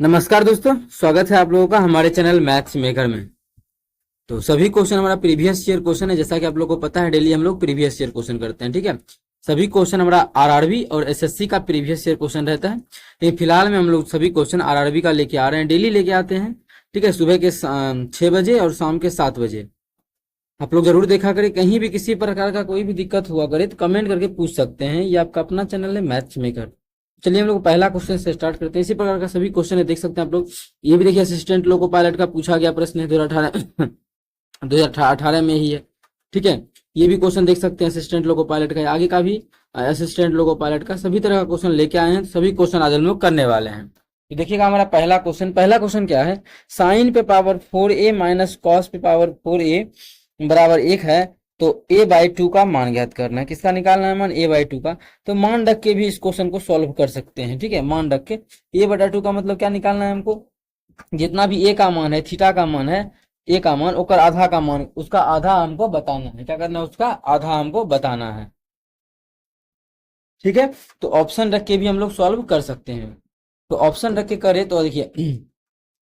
नमस्कार दोस्तों, स्वागत है आप लोगों का हमारे चैनल मैथ्स मेकर में। तो सभी क्वेश्चन हमारा प्रीवियस ईयर क्वेश्चन है। जैसा कि आप लोगों को पता है, डेली हम लोग प्रीवियस ईयर क्वेश्चन करते हैं। ठीक है, सभी क्वेश्चन हमारा आरआरबी और एसएससी का प्रीवियस ईयर क्वेश्चन रहता है। लेकिन फिलहाल में हम लोग सभी क्वेश्चन आरआरबी का लेके आ रहे हैं, डेली लेके आते हैं। ठीक है, सुबह के 6 बजे और शाम के 7 बजे। आप लोग जरूर देखा करें। कहीं भी किसी प्रकार का कोई भी दिक्कत हुआ करे तो कमेंट करके पूछ सकते हैं। ये आपका अपना चैनल है मैथ्स मेकर। चलिए हम लोग पहला क्वेश्चन से स्टार्ट करते हैं। इसी प्रकार का सभी क्वेश्चन है, देख सकते हैं आप लोग। ये भी देखिए, असिस्टेंट लोको पायलट का पूछा गया प्रश्न है 2018 में ही है। ठीक है, ये भी क्वेश्चन देख सकते हैं असिस्टेंट लोको पायलट का। आगे का भी असिस्टेंट लोको पायलट का सभी तरह का क्वेश्चन लेके आए हैं। सभी क्वेश्चन आज हम लोग करने वाले हैं। ये देखिएगा हमारा पहला क्वेश्चन क्या है। साइन पे पावर 4a माइनस कॉस पे पावर 4a बराबर 1 है, तो a/2 का मान ज्ञात करना है। किसका निकालना है मान? a/2 का। तो मान रख के भी इस क्वेश्चन को सॉल्व कर सकते हैं। ठीक है, मान रख के a/2 का मतलब क्या निकालना है हमको? जितना भी a का मान है, थीटा का मान है, a का मान, उसका आधा का मान, उसका आधा हमको बताना है। क्या करना है? उसका आधा हमको बताना है। ठीक है, तो ऑप्शन रख के भी हम लोग सॉल्व कर सकते हैं। तो ऑप्शन रख के करें तो देखिए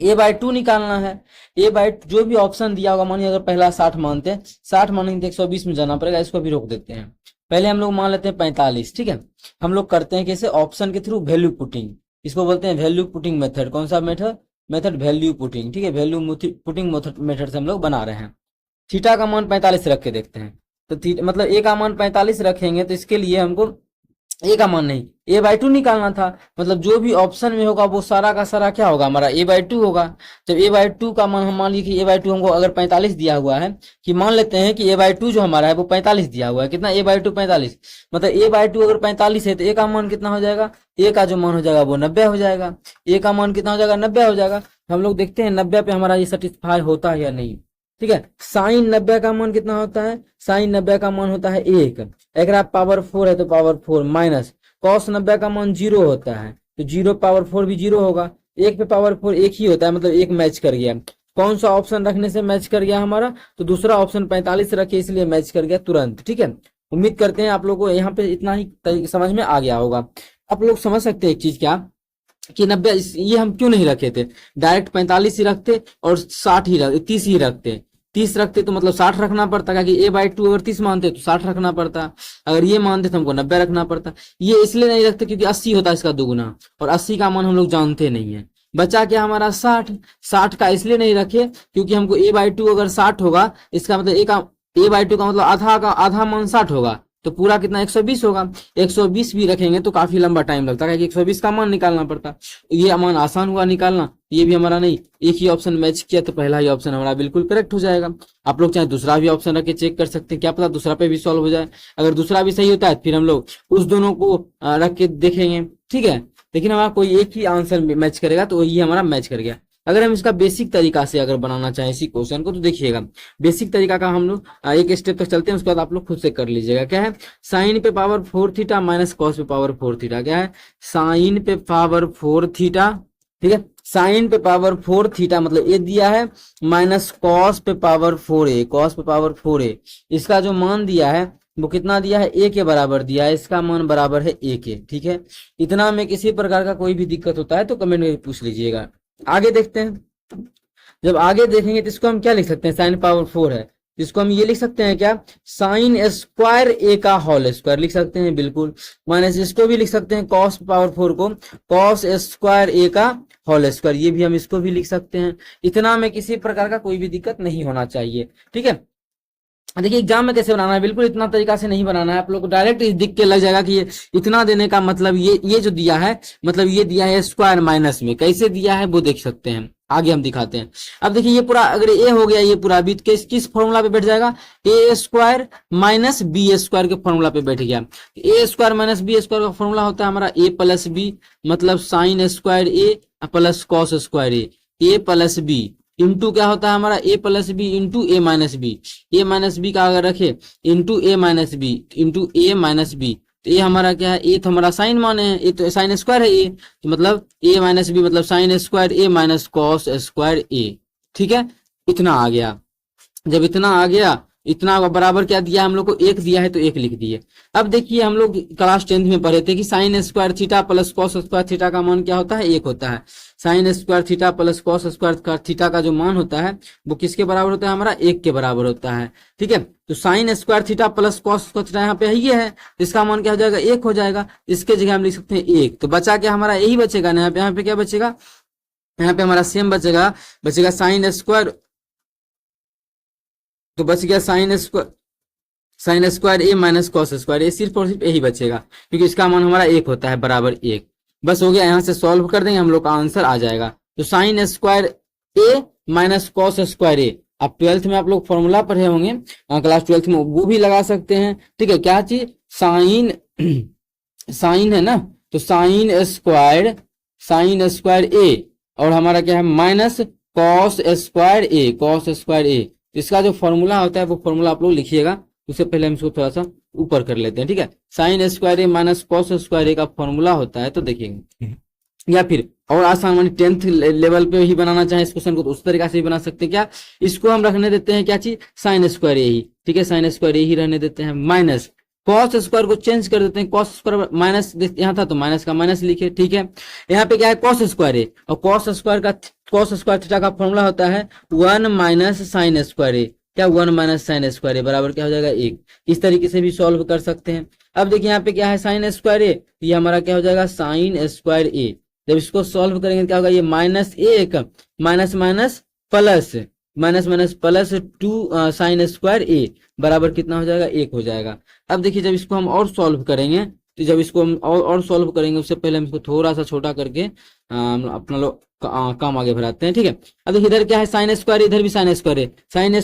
a/2 निकालना है। जो भी ऑप्शन दिया होगा, मानिए अगर पहला 60 मानते हैं, 60 मानेंगे तो 120 में जाना पड़ेगा। इसको भी रोक देते हैं। पहले हम लोग मान लेते हैं 45। ठीक है, हम लोग करते हैं कैसे? ऑप्शन के थ्रू वैल्यू पुटिंग। इसको बोलते हैं वैल्यू पुटिंग मेथड। कौन सा मेथड? Value putting. ठीक है, वैल्यू पुटिंग मेथड से हम लोग बना रहे हैं। थीटा का मान 45 रख के देखते हैं। तो थीटा मतलब a का मान 45 रखेंगे, तो इसके लिए हमको a का मान नहीं, a/2 निकालना था। मतलब जो भी ऑप्शन में होगा वो सारा का सारा क्या होगा? हमारा a/2 होगा। जब a/2 का मान हम मान लीजिए कि a/2 हमको अगर 45 दिया हुआ है, कि मान लेते हैं कि a/2 जो हमारा है वो 45 दिया हुआ है। कितना? a/2 45। मतलब a/2 अगर 45 है तो a का मान कितना हो जाएगा? a का जो मान हो जाएगा वो 90 हो जाएगा। a का मान कितना हो जाएगा? 90 हो जाएगा। हम लोग देखते हैं 90 पे हमारा ये सेटिस्फाई होता है या नहीं। ठीक है, साइन 90 का मान कितना होता है? साइन 90 का मान होता है 1। अगर पावर 4 है तो पावर 4 माइनस कॉस 90 का मान 0 होता है, तो 0 पावर 4 भी 0 होगा। 1 पे पावर 4 1 ही होता है, मतलब 1 मैच कर गया। कौन सा ऑप्शन रखने से मैच कर गया हमारा? तो दूसरा ऑप्शन 45 रखे, इसलिए मैच कर गया तुरंत। ठीक है, उम्मीद करते हैं आप लोगों को यहाँ पे इतना ही समझ में आ गया होगा। आप लोग समझ सकते हैं एक चीज क्या, कि 90 ये हम क्यों नहीं रखे थे? डायरेक्ट 45 ही रखते और 30 ही रखते। 30 रखते तो मतलब 60 रखना पड़ता, क्योंकि a/2 अगर 30 मानते तो 60 रखना पड़ता। अगर ये मानते तो हमको 90 रखना पड़ता। ये इसलिए नहीं रखते क्योंकि 80 होता है इसका दुगुना, और 80 का मान हम लोग जानते नहीं है। बचा क्या हमारा? 60 का इसलिए नहीं रखे क्योंकि हमको a/2 अगर 60 होगा, इसका मतलब a/2 का मतलब आधा मान 60 होगा, तो पूरा कितना? 120 होगा। 120 भी रखेंगे तो काफी लंबा टाइम लगता है, 120 का मान निकालना पड़ता। ये मान आसान हुआ निकालना, ये भी हमारा नहीं। एक ही ऑप्शन मैच किया तो पहला ही ऑप्शन हमारा बिल्कुल करेक्ट हो जाएगा। आप लोग चाहे दूसरा भी ऑप्शन रख के चेक कर सकते हैं, क्या पता दूसरा पे भी सॉल्व हो जाए। अगर दूसरा भी सही होता है फिर हम लोग उस दोनों को रख के देखेंगे। ठीक है, लेकिन हमारा कोई एक ही आंसर मैच करेगा, तो ये हमारा मैच कर गया। अगर हम इसका बेसिक तरीका से अगर बनाना चाहें इसी क्वेश्चन को, तो देखिएगा बेसिक तरीका का हम लोग एक स्टेप तक चलते हैं, उसके बाद आप लोग खुद से कर लीजिएगा। क्या है? साइन पे पावर 4 थीटा माइनस कॉस पे पावर 4 थीटा। क्या है? साइन पे पावर 4 थीटा। ठीक है, साइन पे पावर 4 थीटा मतलब ये दिया है, माइनस कॉस पे पावर 4a। कॉस पे पावर 4a, इसका जो मान दिया है वो कितना दिया है? a के बराबर दिया है। इसका मान बराबर है a के। ठीक है, इतना में किसी प्रकार का कोई भी दिक्कत होता है तो कमेंट में पूछ लीजिएगा। आगे देखते हैं। जब आगे देखेंगे तो इसको हम क्या लिख सकते हैं? साइन पावर 4 है, इसको हम ये लिख सकते हैं क्या? साइन स्क्वायर a का होल स्क्वायर लिख सकते हैं, बिल्कुल। माइनस इसको भी लिख सकते हैं, कॉस पावर 4 को कॉस स्क्वायर a का होल स्क्वायर, ये भी हम इसको भी लिख सकते हैं। इतना में किसी प्रकार का कोई भी दिक्कत नहीं होना चाहिए। ठीक है, देखिए एग्जाम में कैसे बनाना है, बिल्कुल इतना तरीका से नहीं बनाना है। आप लोग को डायरेक्ट दिख के लग जाएगा कि ये इतना देने का मतलब ये जो दिया है, मतलब ये दिया है स्क्वायर माइनस में। कैसे दिया है वो देख सकते हैं, आगे हम दिखाते हैं। अब देखिए ये पूरा अगर ए हो गया, ये पूरा बी किस फॉर्मूला पे बैठ जाएगा? ए स्क्वायर माइनस बी स्क्वायर के फॉर्मूला पे बैठ गया। ए स्क्वायर माइनस बी स्क्वायर का फॉर्मूला होता है हमारा ए प्लस बी, मतलब साइन स्क्वायर ए प्लस कॉस स्क्वायर ए प्लस बी इंटू क्या होता है हमारा? ए प्लस बी इंटू ए माइनस बी। ए माइनस बी का अगर रखे इंटू ए माइनस बी इंटू ए माइनस बी, तो ये हमारा क्या है? ए तो हमारा साइन माने है, ए तो साइन स्क्वायर है ए, तो मतलब ए माइनस बी मतलब साइन स्क्वायर ए माइनस कॉस स्क्वायर ए। ठीक है, इतना आ गया। जब इतना आ गया इतना बराबर क्या दिया हम लोग को, एक दिया है तो एक लिख दिए। अब देखिए हम लोग क्लास 10th में पढ़े थे कि sine square theta plus cos square theta का मान क्या होता है, एक होता है। Sine square theta plus cos square theta का जो मान होता है वो किसके बराबर होता है, हमारा एक के बराबर होता है। ठीक है, तो sine square theta plus cos square theta यहाँ पे है, ये है, इसका मान क्या हो जाएगा, एक हो जाएगा। इसके जगह हम लिख सकते हैं एक, तो बचा क्या हमारा, यही बचेगा ना। यहाँ पे क्या बचेगा, यहाँ पे हमारा सेम बचेगा साइन स्क्वायर, तो बच गया साइन स्क्वायर ए माइनस कॉस स्क्वायर, ये सिर्फ और सिर्फ यही बचेगा क्योंकि इसका मान हमारा एक होता है, बराबर एक। बस हो गया, यहाँ से सॉल्व कर देंगे हम लोग का आंसर आ जाएगा। तो साइन स्क्वायर ए माइनस कॉस स्क्वायर ए, अब 12th में आप लोग फॉर्मूला पढ़े होंगे, क्लास 12th में, वो भी लगा सकते हैं। ठीक है, क्या चीज, साइन है ना, तो साइन स्क्वायर ए और हमारा क्या है माइनस कॉस स्क्वायर ए। इसका जो फॉर्मूला होता है वो फॉर्मूला आप लोग लिखिएगा, उससे पहले हम इसको थोड़ा सा ऊपर कर लेते हैं। ठीक है, साइन स्क्वायर ए माइनस कॉस स्क्वायर ए का फॉर्मूला होता है, तो देखिएगा, या फिर और आसान मानी 10th लेवल पे ही बनाना चाहे इस क्वेश्चन को तो उस तरीका से भी बना सकते हैं। क्या, इसको हम रखने देते हैं क्या चीज, साइन स्क्वायर ए ही। ठीक है, साइन स्क्वायर ए ही रहने देते हैं, माइनस कॉस स्क्वायर को चेंज कर देते हैं, कॉस स्क्वायर माइनस यहाँ था तो माइनस का माइनस लिखे। ठीक है, यहाँ पे क्या है, कॉस स्क्वायर है, और कॉस स्क्वायर थीटा का फॉर्मूला होता है 1 माइनस साइन स्क्वायर ए। क्या, 1 माइनस साइन स्क्वायर ए बराबर क्या हो जाएगा, एक। इस तरीके से भी सॉल्व कर सकते हैं। अब देखिए यहाँ पे क्या है, साइन स्क्वायर ए, ये हमारा क्या हो जाएगा, साइन स्क्वायर ए। जब इसको सॉल्व करेंगे क्या होगा, ये माइनस एक minus minus plus 2 sine square A बराबर कितना हो जाएगा, एक हो जाएगा। अब देखिए जब इसको हम और सॉल्व करेंगे, तो जब इसको हम और सॉल्व करेंगे उससे पहले हम इसको थोड़ा सा छोटा करके अपना लोग काम आगे बढ़ाते हैं। ठीक है, अब देखिए इधर क्या है, साइन स्क्वायर, इधर भी साइन स्क्वायर है, साइन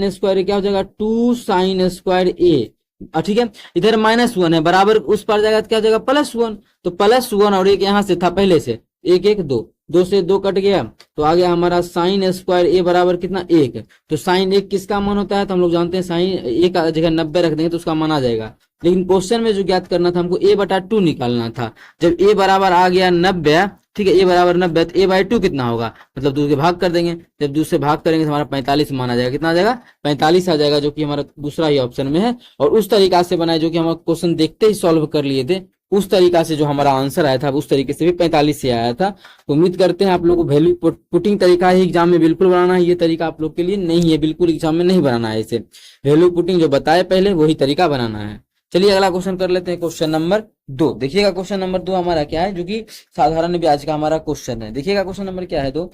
स्क्वायर क्या हो जाएगा, 2 साइन स्क्वायर ए। ठीक है, इधर -1 है, बराबर उस पर जाएगा तो क्या हो जाएगा, +1। तो +1 और एक यहाँ से था पहले से, एक एक दो से 2 कट गया, तो आ गया हमारा साइन स्क्वायर ए बराबर कितना, एक। तो साइन एक किसका मान होता है, तो हम लोग जानते हैं साइन ए का जगह 90 रख देंगे तो उसका मान आ जाएगा। लेकिन क्वेश्चन में जो ज्ञात करना था हमको a/2 निकालना था। जब a बराबर आ गया 90, ठीक है, a बराबर 90, तो a/2 कितना होगा, मतलब 2 से भाग कर देंगे। जब 2 से भाग करेंगे तो हमारा 45 मान आ जाएगा, कितना आ जाएगा, 45 आ जाएगा, जो कि हमारा दूसरा ही ऑप्शन में है। और उस तरीका से बनाए जो कि हम क्वेश्चन देखते ही सॉल्व कर लिए थे, उस तरीका से जो हमारा आंसर आया था उस तरीके से भी 45 से आया था। तो उम्मीद करते हैं आप लोगों को वैल्यू पुटिंग तरीका ही एग्जाम में बिल्कुल बनाना है, ये तरीका आप लोग के लिए नहीं है, बिल्कुल एग्जाम में नहीं बनाना है। इसे वैल्यू पुटिंग जो बताए पहले वही तरीका बनाना है। चलिए अगला क्वेश्चन कर लेते हैं, क्वेश्चन नंबर 2। देखिएगा क्वेश्चन नंबर 2 हमारा क्या है, जो कि साधारण ब्याज का हमारा क्वेश्चन है। देखिएगा क्वेश्चन नंबर क्या है, तो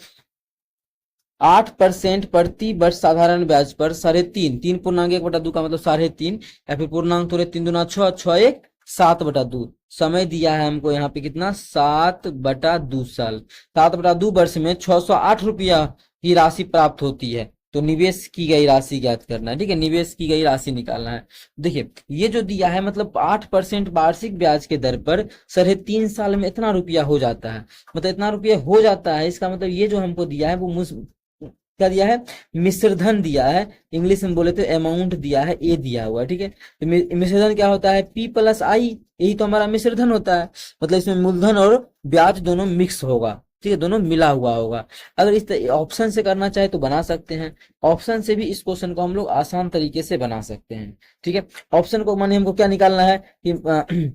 8% प्रति वर्ष साधारण ब्याज पर 3.5, 3.1/2 का मतलब 3.5, या फिर पूर्णांक तोड़े 3 दूना 6, 6 1 7/2। समय दिया है हमको यहाँ पे कितना, 7/2 साल। 7/2 वर्ष में 608 रुपया की राशि प्राप्त होती है। तो निवेश की गई राशि ज्ञात करना है। ठीक है, निवेश की गई राशि निकालना है। देखिए ये जो दिया है, मतलब 8% वार्षिक ब्याज के दर पर 3.5 साल में इतना रुपया हो जाता है, मतलब इतना रुपया हो जाता है। इसका मतलब ये जो हमको दिया है वो क्या दिया है, मिश्रधन दिया है, इंग्लिश में बोले तो अमाउंट दिया है, ए दिया हुआ है। ठीक है, तो मिश्रधन क्या होता है, P+I, यही तो हमारा मिश्रधन होता है। मतलब इसमें मूलधन और ब्याज दोनों मिक्स होगा, ठीक है, दोनों मिला हुआ होगा। अगर इस ऑप्शन से करना चाहे तो बना सकते हैं, ऑप्शन से भी इस क्वेश्चन को हम लोग आसान तरीके से बना सकते हैं। ठीक है, ऑप्शन को माने हमको क्या निकालना है कि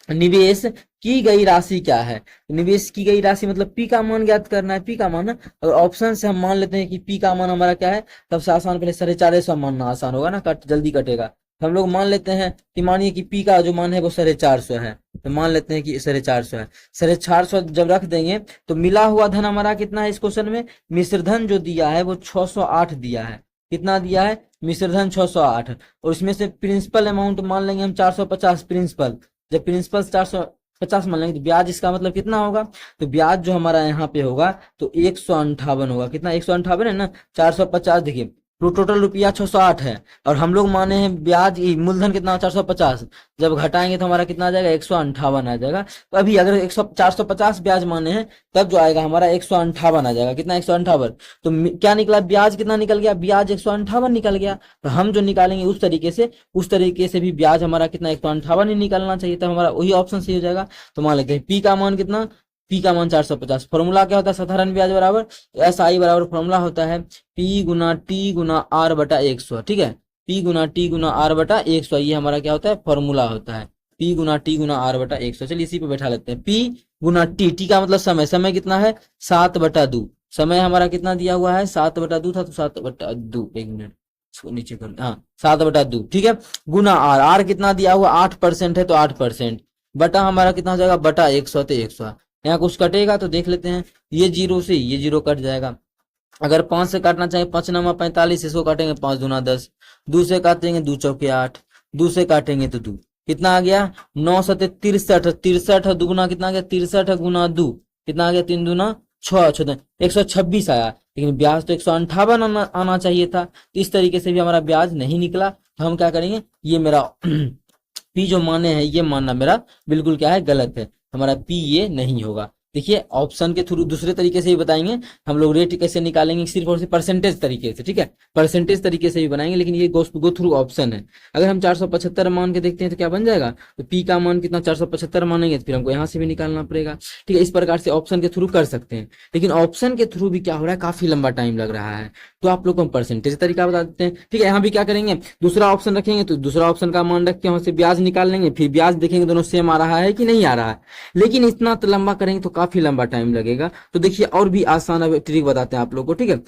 निवेश की गई राशि क्या है, निवेश की गई राशि मतलब पी का मान ज्ञात करना है, पी का मान। और ऑप्शन से हम मान लेते हैं कि पी का मान हमारा क्या है, सबसे आसान पहले 450 मानना आसान होगा ना, जल्दी कटेगा। तो हम लोग मान लेते हैं कि मानिए कि पी का जो मान है वो 450 है, तो मान लेते हैं कि 450 है। 450 जब रख देंगे तो मिला हुआ धन हमारा कितना है इस क्वेश्चन में, मिश्रधन जो दिया है वो 608 दिया है। कितना दिया है, मिश्रधन 608, और इसमें से प्रिंसिपल अमाउंट मान लेंगे हम 450 प्रिंसिपल। जब प्रिंसिपल 450 मान लेंगे तो ब्याज इसका मतलब कितना होगा, तो ब्याज जो हमारा यहाँ पे होगा तो 158 होगा। कितना, 158 है ना, 450, देखिए टोटल रुपया 608 है, और हम लोग माने हैं ब्याज मूलधन कितना 450, जब घटाएंगे तो हमारा कितना आ जाएगा, 158 आ जाएगा। तो अभी अगर 450 ब्याज माने हैं तब जो आएगा हमारा 158 आ जाएगा। कितना, 158। तो क्या निकला, ब्याज कितना निकल गया, ब्याज 158 निकल गया। तो हम जो निकालेंगे उस तरीके से भी ब्याज हमारा कितना 158 ही निकलना चाहिए, तब हमारा वही ऑप्शन सही हो जाएगा। तो मान लेते हैं पी का मान कितना, पी का मान 450। फॉर्मूला क्या होता है, साधारण ब्याज बराबर SI बराबर फॉर्मूला होता है P × T × R/100। ठीक है, P गुना T गुना R बटा 100, ये हमारा क्या होता है, फॉर्मूला होता है, P गुना T गुना R बटा 100। चलिए इसी पे बैठा लेते हैं, P गुना T का मतलब समय, समय कितना है 7/2, समय हमारा कितना दिया हुआ है 7/2 था, तो 7/2, एक मिनट इसको नीचे कर, हाँ 7/2, ठीक है, गुना R, R कितना दिया हुआ 8% है, तो 8%, बटा हमारा कितना हो जाएगा बटा 100, तो 100। यहाँ कुछ कटेगा तो देख लेते हैं, ये 0 से ये 0 कट जाएगा, अगर 5 से काटना चाहिए 5 9 45, इसको काटेंगे 5 दूना 10, 2 से काटेंगे 2 चौके 8, 2 से काटेंगे तो 2, कितना आ गया 9 7 63, 63 दुगुना कितना आ गया 63 गुना 2, कितना आ गया 3 दूना 6 6 126 आया, लेकिन ब्याज तो 158 आना चाहिए था, तो इस तरीके से भी हमारा ब्याज नहीं निकला, तो हम क्या करेंगे, ये मेरा पी जो माने हैं ये मानना मेरा बिल्कुल क्या है गलत है, हमारा पी ये नहीं होगा। देखिए ऑप्शन के थ्रू दूसरे तरीके से ही बताएंगे हम लोग, रेट कैसे निकालेंगे सिर्फ और सिर्फ परसेंटेज तरीके से, ठीक है, परसेंटेज तरीके से भी बनाएंगे, लेकिन ये गो थ्रू ऑप्शन है। अगर हम 475 मान के देखते हैं तो क्या बन जाएगा, तो पी का मान कितना 475 मानेंगे, तो फिर हमको यहाँ से भी निकालना पड़ेगा, ठीक है, इस प्रकार से ऑप्शन के थ्रू कर सकते हैं। लेकिन ऑप्शन के थ्रू भी क्या हो रहा है, काफी लंबा टाइम लग रहा है, तो आप लोग को हम परसेंटेज तरीका बता देते हैं, ठीक है। यहाँ भी क्या करेंगे, दूसरा ऑप्शन रखेंगे, तो दूसरा ऑप्शन का मान रख के वहां से ब्याज निकाल लेंगे, फिर ब्याज देखेंगे दोनों सेम आ रहा है कि नहीं आ रहा है, लेकिन इतना तो लंबा करेंगे तो काफी लंबा टाइम लगेगा। तो देखिए और भी आसान अब ट्रिक बताते हैं आप लोगों को, ठीक है,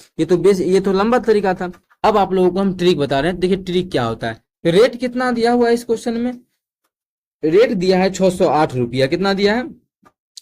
ये तो लंबा तरीका था, अब आप लोगों को हम ट्रिक बता रहे हैं। देखिए ट्रिक क्या होता है, रेट कितना दिया हुआ है इस क्वेश्चन में, रेट दिया है 608 रुपया, कितना दिया है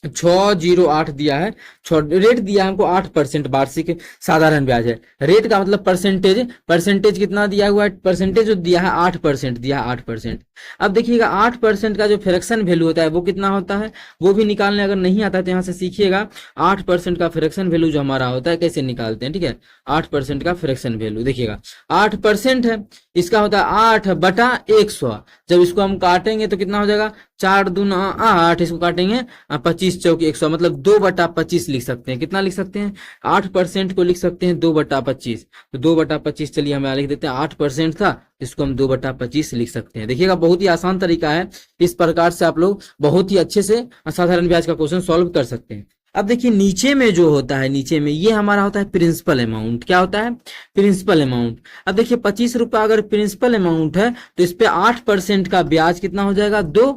608 दिया है, रेट दिया है हमको 8% वार्षिक साधारण ब्याज है, रेट का मतलब परसेंटेज, परसेंटेज कितना दिया हुआ है, परसेंटेज जो दिया है 8% दिया है 8%। अब देखिएगा 8% का जो फ्रैक्शन वैल्यू होता है वो कितना होता है, वो भी निकालने अगर नहीं आता है तो यहाँ से सीखिएगा, 8% का फ्रैक्शन वैल्यू जो हमारा होता है कैसे निकालते हैं, ठीक है, 8% का फ्रैक्शन वैल्यू देखिएगा 8% है, इसका होता है 8/100, जब इसको हम काटेंगे तो कितना हो जाएगा 4 दूना 8, इसको काटेंगे 25 चौकी 100, मतलब 2/25 लिख सकते हैं, कितना लिख सकते हैं 8% को लिख सकते हैं 2/25, तो 2/25 चलिए हम लिख देते हैं, 8% था इसको हम 2/25 लिख सकते हैं। देखिएगा बहुत ही आसान तरीका है, इस प्रकार से आप लोग बहुत ही अच्छे से साधारण ब्याज का क्वेश्चन सॉल्व कर सकते हैं। अब देखिए नीचे में जो होता है, नीचे में ये हमारा होता है प्रिंसिपल अमाउंट, क्या होता है प्रिंसिपल अमाउंट। अब देखिए 25 रुपया अगर प्रिंसिपल अमाउंट है तो इस पे 8% का ब्याज कितना हो जाएगा 2,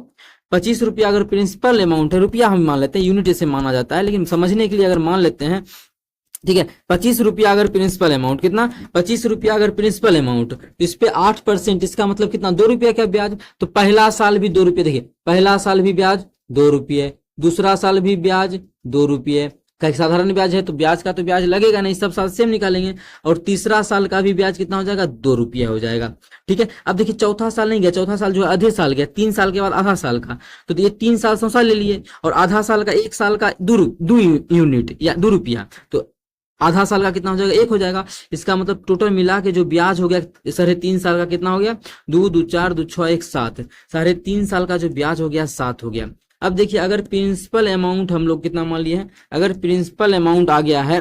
25 रुपया अगर प्रिंसिपल अमाउंट है, रुपया हम मान लेते हैं, यूनिट से माना जाता है, लेकिन समझने के लिए अगर मान लेते हैं, ठीक है, 25 रुपया अगर प्रिंसिपल अमाउंट, कितना 25 रुपया अगर प्रिंसिपल अमाउंट, तो इस पे 8%, इसका मतलब कितना 2 रुपया का ब्याज, तो पहला साल भी 2 रुपये, देखिए पहला साल भी ब्याज 2 रुपये, दूसरा साल भी ब्याज 2 रुपये, साधारण ब्याज है तो ब्याज का तो ब्याज लगेगा नहीं, सब साल सेम निकालेंगे, और तीसरा साल का भी ब्याज कितना हो जाएगा 2 रुपया हो जाएगा, ठीक है। अब देखिए चौथा साल नहीं गया, चौथा साल जो है आधे साल गया, 3 साल के बाद आधा साल का, तो ये 3 साल सौसा ले लिए, और आधा साल का 1 साल का 2 यूनिट या 2 रुपया, तो आधा साल का कितना हो जाएगा 1 हो जाएगा, इसका मतलब टोटल मिला के जो ब्याज हो गया 3.5 साल का कितना हो गया 2 2 4 2 6 1 7, 3.5 साल का जो ब्याज हो गया 7 हो गया। अब देखिए अगर प्रिंसिपल अमाउंट हम लोग कितना मान लिए हैं, अगर प्रिंसिपल अमाउंट आ गया है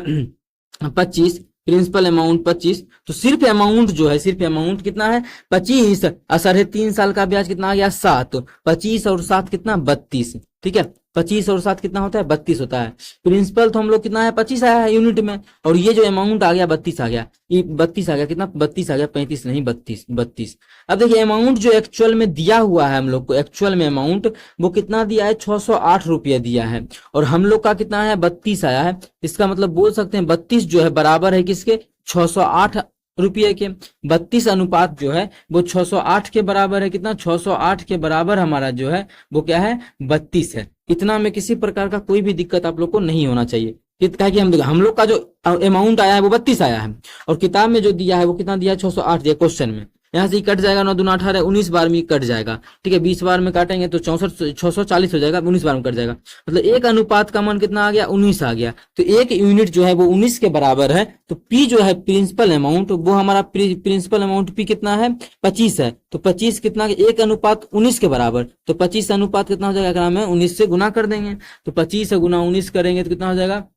25, प्रिंसिपल अमाउंट 25, तो सिर्फ अमाउंट जो है, सिर्फ अमाउंट कितना है 25, 3.5 साल का ब्याज कितना आ गया 7, 25 और 7 कितना 32, ठीक है, 25 और 7 कितना होता है 32 होता है। प्रिंसिपल तो हम लोग कितना है 25 आया है यूनिट में, और ये जो अमाउंट आ गया 32 आ गया, ये 32 आ गया, कितना 32 आ गया, 35 नहीं 32। अब देखिए अमाउंट जो एक्चुअल में दिया हुआ है हम लोग को, एक्चुअल में अमाउंट वो कितना दिया है 608 रुपया दिया है, और हम लोग का कितना है 32 आया है, इसका मतलब बोल सकते हैं 32 जो है बराबर है किसके 608 रुपये के, 32 अनुपात जो है वो 608 के बराबर है, कितना 608 के बराबर हमारा जो है वो क्या है 32 है। इतना में किसी प्रकार का कोई भी दिक्कत आप लोग को नहीं होना चाहिए, कि हम लोग का जो अमाउंट आया है वो 32 आया है, और किताब में जो दिया है वो कितना दिया है 608 दिया क्वेश्चन में, यहाँ से कट जाएगा 9 दूना 18, 19 बार में कट जाएगा, ठीक है, 20 बार में काटेंगे तो 640 हो जाएगा, 19 बार में कट जाएगा, मतलब एक अनुपात का मान कितना आ गया 19 आ गया, तो एक यूनिट जो है वो 19 के बराबर है। तो पी जो है प्रिंसिपल अमाउंट, वो हमारा प्रिंसिपल अमाउंट पी कितना है 25 है, तो 25 कितना 1 अनुपात 19 के बराबर, तो 25 अनुपात कितना हो जाएगा, हम 19 से गुना कर देंगे, तो 25 से गुना 19 करेंगे तो कितना हो जाएगा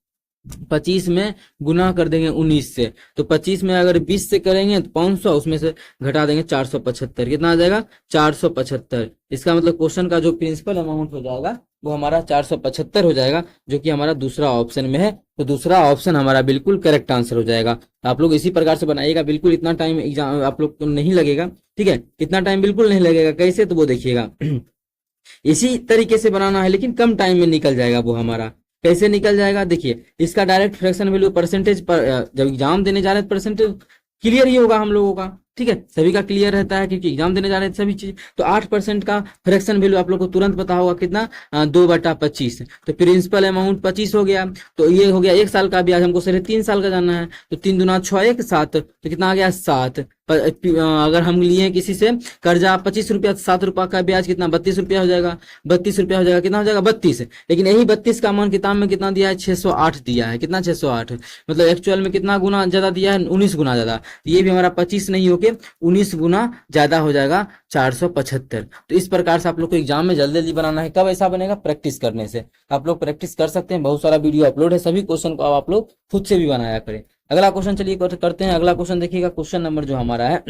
25 में गुना कर देंगे 19 से, तो 25 में अगर 20 से करेंगे तो 500, उसमें से घटा देंगे 475, कितना आ जाएगा 475। इसका मतलब क्वेश्चन का जो प्रिंसिपल अमाउंट हो जाएगा वो हमारा 475 हो जाएगा, जो कि हमारा दूसरा ऑप्शन में है, तो दूसरा ऑप्शन हमारा बिल्कुल करेक्ट आंसर हो जाएगा। आप लोग इसी प्रकार से बनाइएगा, बिल्कुल इतना टाइम एग्जाम आप लोग को नहीं लगेगा। ठीक है, इतना टाइम बिल्कुल नहीं लगेगा। कैसे, तो वो देखिएगा इसी तरीके से बनाना है, लेकिन कम टाइम में निकल जाएगा वो हमारा। कैसे निकल जाएगा, देखिए इसका डायरेक्ट फ्रैक्शन वैल्यू परसेंटेज पर जब एग्जाम देने जा रहे हैं परसेंटेज क्लियर ही होगा हम लोगों का। ठीक है, सभी का क्लियर रहता है क्योंकि एग्जाम देने जा रहे हैं सभी चीज। तो 8% का फ्रैक्शन वैल्यू आप लोग को तुरंत पता होगा कितना, 2/25। तो प्रिंसिपल अमाउंट 25 हो गया, तो ये हो गया 1 साल का ब्याज, हमको सिर्फ 3 साल का जानना है। तो 3 दूना 6 1 7, तो कितना आ गया 7। अगर हम लिए किसी से कर्जा 25 रुपया, 7 रुपया का ब्याज कितना 32 रुपया हो जाएगा। 32 रुपया हो जाएगा, कितना हो जाएगा 32। लेकिन यही 32 का मान किताब में कितना दिया है, 608 दिया है। कितना 608, मतलब एक्चुअल में कितना गुना ज्यादा दिया है, 19 गुना ज्यादा। ये भी हमारा 25 नहीं होके 19 गुना ज्यादा हो जाएगा, 475। तो इस प्रकार से आप लोग को एग्जाम में जल्दी जल्दी बनाना है। कब ऐसा बनेगा, प्रैक्टिस करने से। आप लोग प्रैक्टिस कर सकते हैं, बहुत सारा वीडियो अपलोड है, सभी क्वेश्चन को आप लोग खुद से भी बनाया करें। अगला क्वेश्चन चलिए करते हैं। अगला क्वेश्चन देखिएगा, क्वेश्चन नंबर जो हमारा है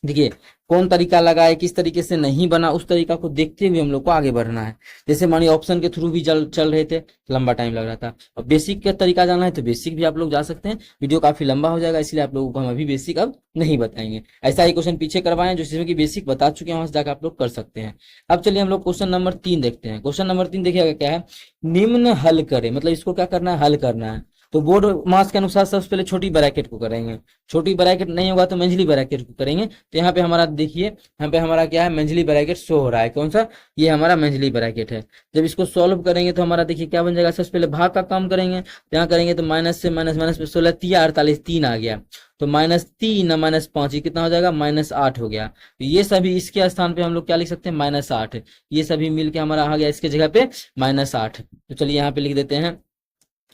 देखिए कौन तरीका लगाए, किस तरीके से नहीं बना, उस तरीका को देखते हुए हम लोग को आगे बढ़ना है। जैसे मानिए ऑप्शन के थ्रू भी चल रहे थे, लंबा टाइम लग रहा था। और बेसिक का तरीका जानना है तो बेसिक भी आप लोग जा सकते हैं, वीडियो काफी लंबा हो जाएगा, इसलिए आप लोगों को हम अभी बेसिक अब नहीं बताएंगे। ऐसा ही क्वेश्चन पीछे करवाएं जो जिसमें की बेसिक बता चुके हैं, वहां से जाकर आप लोग कर सकते हैं। अब चलिए हम लोग क्वेश्चन नंबर 3 देखते हैं। क्वेश्चन नंबर 3 देखिएगा क्या है, निम्न हल करें, मतलब इसको क्या करना है, हल करना है। तो बोर्ड मास के अनुसार सबसे पहले छोटी ब्रैकेट को करेंगे, छोटी ब्रैकेट नहीं होगा तो मंझली ब्रैकेट को करेंगे। तो यहाँ पे हमारा देखिए, यहाँ पे हमारा क्या है, मंझली ब्रैकेट शो हो रहा है। कौन सा, ये हमारा मंझली ब्रैकेट है। जब इसको सॉल्व करेंगे तो हमारा देखिए क्या बन जाएगा, सबसे पहले भाग का काम करेंगे। तो यहाँ करेंगे तो माइनस से माइनस माइनस पे 16 3 48 3 आ गया। तो -3 -5 कितना हो जाएगा, -8 हो गया। तो ये सभी इसके स्थान पे हम लोग क्या लिख सकते हैं, -8। ये सभी मिलके हमारा आ गया इसके जगह पे -8। तो चलिए यहाँ पे लिख देते हैं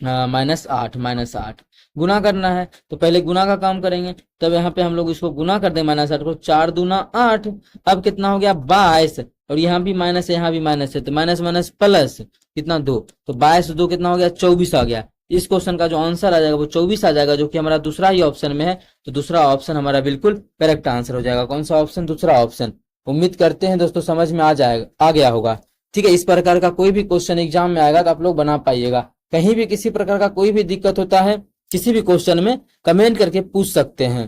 -8 गुना करना है। तो पहले गुना का काम करेंगे, तब यहाँ पे हम लोग इसको गुना कर दें -8 को, 4 दूना 8। अब कितना हो गया 22, और यहाँ भी माइनस है, यहाँ भी माइनस है, तो माइनस माइनस प्लस कितना 2। तो 22 2 कितना हो गया 24 आ गया। इस क्वेश्चन का जो आंसर आ जाएगा वो 24 आ जाएगा, जो कि हमारा दूसरा ही ऑप्शन में है। तो दूसरा ऑप्शन हमारा बिल्कुल करेक्ट आंसर हो जाएगा। कौन सा ऑप्शन, दूसरा ऑप्शन। उम्मीद करते हैं दोस्तों समझ में आ गया होगा। ठीक है, इस प्रकार का कोई भी क्वेश्चन एग्जाम में आएगा तो आप लोग बना पाइएगा। कहीं भी किसी प्रकार का कोई भी दिक्कत होता है किसी भी क्वेश्चन में, कमेंट करके पूछ सकते हैं।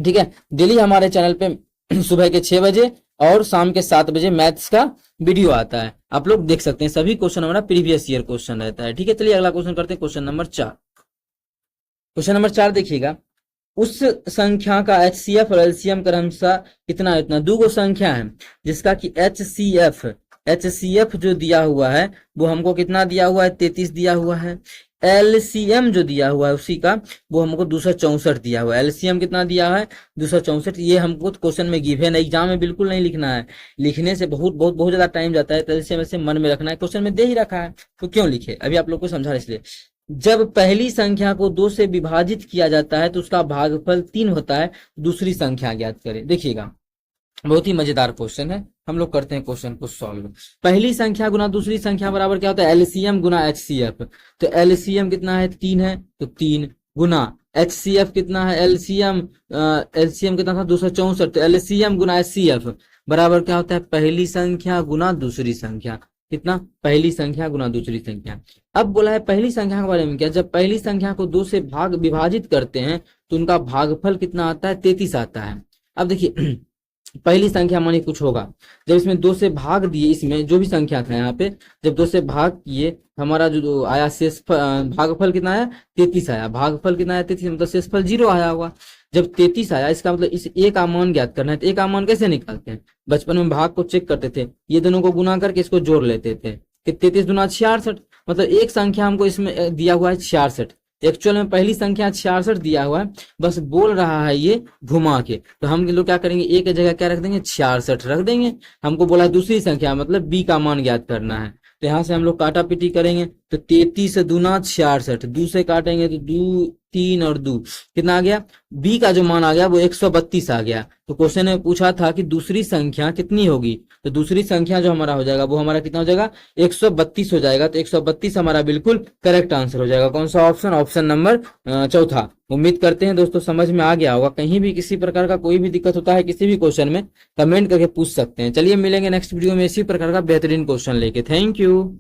ठीक है, डेली हमारे चैनल पे सुबह के 6 बजे और शाम के 7 बजे मैथ्स का वीडियो आता है, आप लोग देख सकते हैं। सभी क्वेश्चन हमारा प्रीवियस ईयर क्वेश्चन रहता है। ठीक है, चलिए अगला क्वेश्चन करते हैं, क्वेश्चन नंबर 4। क्वेश्चन नंबर 4 देखिएगा, उस संख्या का HCF और LCM क्रमशः कितना, इतना। दो संख्या है जिसका कि HCF जो दिया हुआ है वो हमको कितना दिया हुआ है, 33 दिया हुआ है। LCM जो दिया हुआ है उसी का वो हमको 264 दिया हुआ है। LCM कितना दिया है, 264। ये हमको क्वेश्चन में गिवन है, एग्जाम में बिल्कुल नहीं लिखना है, लिखने से बहुत ज्यादा टाइम जाता है। तो LCM ऐसे मन में रखना है, क्वेश्चन में दे ही रखा है तो क्यों लिखे, अभी आप लोग को समझा। इसलिए जब पहली संख्या को 2 से विभाजित किया जाता है तो उसका भागफल 3 होता है। दूसरी संख्या ज्ञात करें। देखिएगा बहुत ही मजेदार क्वेश्चन है, हम लोग करते हैं क्वेश्चन को सॉल्व। पहली संख्या गुना दूसरी संख्या बराबर क्या होता है, LCM गुना HCF। तो LCM कितना है, 3 है, तो 3 गुना HCF कितना है, LCM कितना था 264। तो LCM गुना HCF बराबर क्या होता है, पहली संख्या गुना दूसरी संख्या। कितना, पहली संख्या गुना दूसरी संख्या। अब बोला है पहली संख्या के बारे में क्या, जब पहली संख्या को 2 से विभाजित करते हैं तो उनका भागफल कितना आता है, 33 आता है। अब देखिए पहली संख्या मानी कुछ होगा, जब इसमें 2 से भाग दिए, इसमें जो भी संख्या था यहाँ पे जब 2 से भाग किए, हमारा जो आया शेष भागफल कितना आया, 33 आया। भागफल कितना आया, 33, मतलब शेषफल 0 आया हुआ। जब 33 आया इसका मतलब इस ए का मान ज्ञात करना है। तो ए का मान कैसे निकालते हैं, बचपन में भाग को चेक करते थे, ये दोनों को गुना करके इसको जोड़ लेते थे कि 33 दूना 66, मतलब एक संख्या हमको इसमें दिया हुआ है 66। एक्चुअल में पहली संख्या 66 दिया हुआ है, बस बोल रहा है ये घुमा के। तो हम लोग क्या करेंगे, ए की जगह क्या रख देंगे, 66 रख देंगे। हमको बोला दूसरी संख्या मतलब बी का मान ज्ञात करना है। तो यहाँ से हम लोग काटा पीटी करेंगे, तो 33 दूना 66, 2 से काटेंगे तो 2 3 और 2 कितना आ गया, बी का जो मान आ गया वो 132 आ गया। तो क्वेश्चन ने पूछा था कि दूसरी संख्या कितनी होगी, तो दूसरी संख्या जो हमारा हो जाएगा वो हमारा कितना हो जाएगा, 132 हो जाएगा। तो 132 हमारा बिल्कुल करेक्ट आंसर हो जाएगा। कौन सा ऑप्शन, ऑप्शन नंबर 4। उम्मीद करते हैं दोस्तों समझ में आ गया होगा। कहीं भी किसी प्रकार का कोई भी दिक्कत होता है किसी भी क्वेश्चन में, कमेंट करके पूछ सकते हैं। चलिए मिलेंगे नेक्स्ट वीडियो में इसी प्रकार का बेहतरीन क्वेश्चन लेके। Thank you.